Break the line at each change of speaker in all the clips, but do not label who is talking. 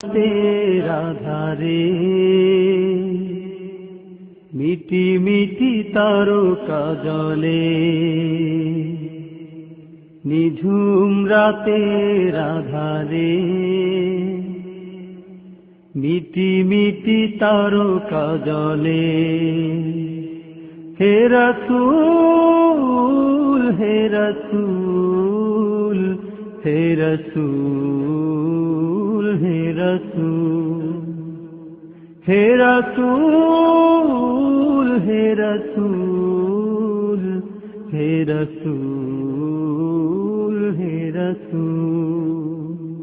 তেরা ধারে মিটি মিটি তারকা জলে, নিঝুম রাতের আধারে মিটি মিটি তারকা জলে। হে রাসূল হে রাসূল হে রাসূল হে রাসূল হে রাসূল হে রাসূল হে রাসূল হে রাসূল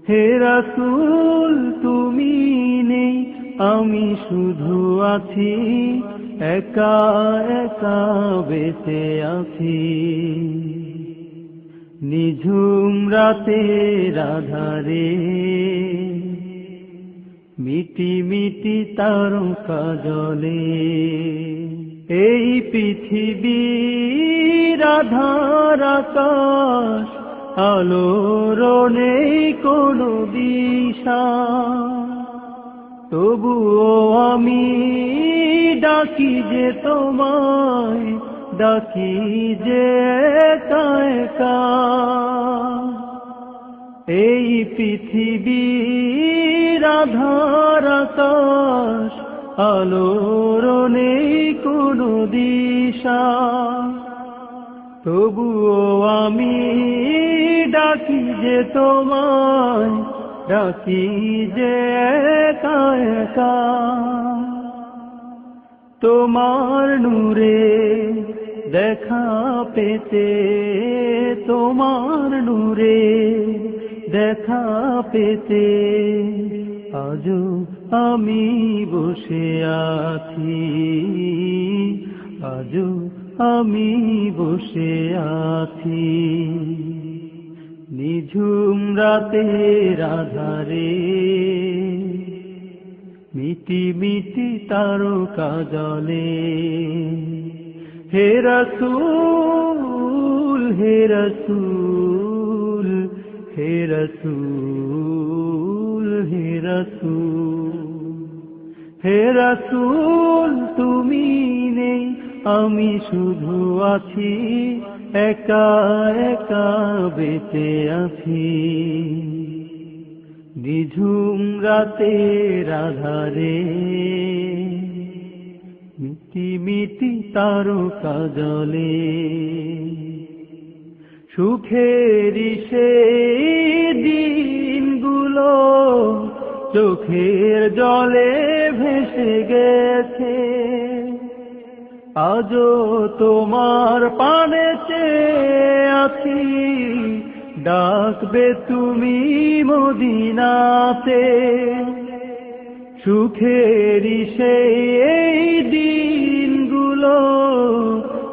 হে রাসূল তুমি নেই আমি শুধু আছি, একা একা বেঁচে আছি। নিঝুম রাতের আধারে মিটি মিটি তারকা জলে। এই পৃথিবীর আধার আকাশ আলোর নেই কোনো দিশা, তবুও আমি ডাকি যে তোমায়, ডাকি যে একা একা। এই পৃথিবীর আধার আকাশ আলোর নেই কোনো দিশা, তবুও আমি ডাকি যে তোমায়, ডাকি যে একা একা। তোমার নূরে দেখা পেতে, তোমার নূরে দেখা পেতে আজও আমি বসে আছি, আজও আমি বসে আছি। নিঝুম রাতের আধারে মিটি মিটি তারকা জলে। হে রাসূল হে রাসূল হে রাসূল হে রাসূল হে রাসূল তুমি নেই আমি শুধু আছি, একা একা বেঁচে আছি। নিঝুম রাতের আধারে মিটি মিটি তারকা জলে। সুখেরই সেই দিনগুলো চোখের জলে ভেসে গেছে, আজও তোমার পানে চেয়ে আছি, ডাকবে তুমি মদিনাতে। সুখেরই সেই দিনগুলো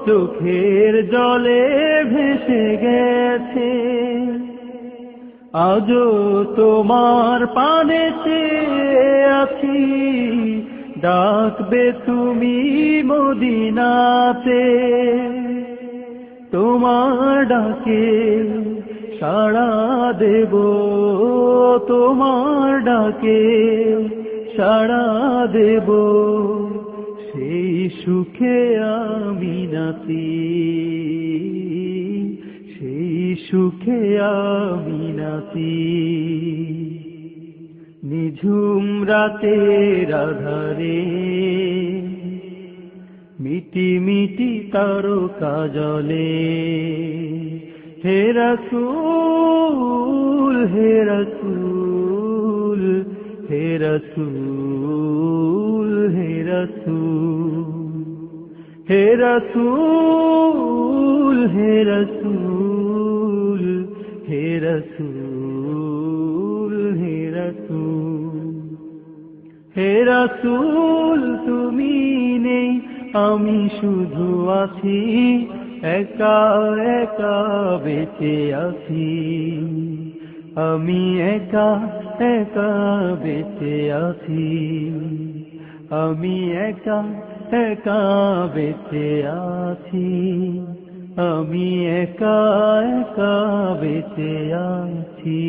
চোখের জলে ভেসে গেছে, আজও তোমার পানে চেয়ে আছি, ডাকবে তুমি মদিনাতে। তোমার ডাকে সাড়া দেব, তোমার ডাকে সাড়া দেব, সেই সুখে আমি নাচি, সেই সুখে আমি নাচি। নিঝুম রাতের আধারে মিটি মিটি তারকা জলে। হে রাসূল হে রাসূল হে রাসূল হে রাসূল হে রাসূল হে রাসূল হে রাসূল হে রাসূল হে রাসূল তুমি নেই আমি শুধু আছি, একা একা বেঁচে আছি। আমি একা একা বেঁচে আছি, আমি একা একা বেঁচে আছি, আমি একা একা বেঁচে আছি।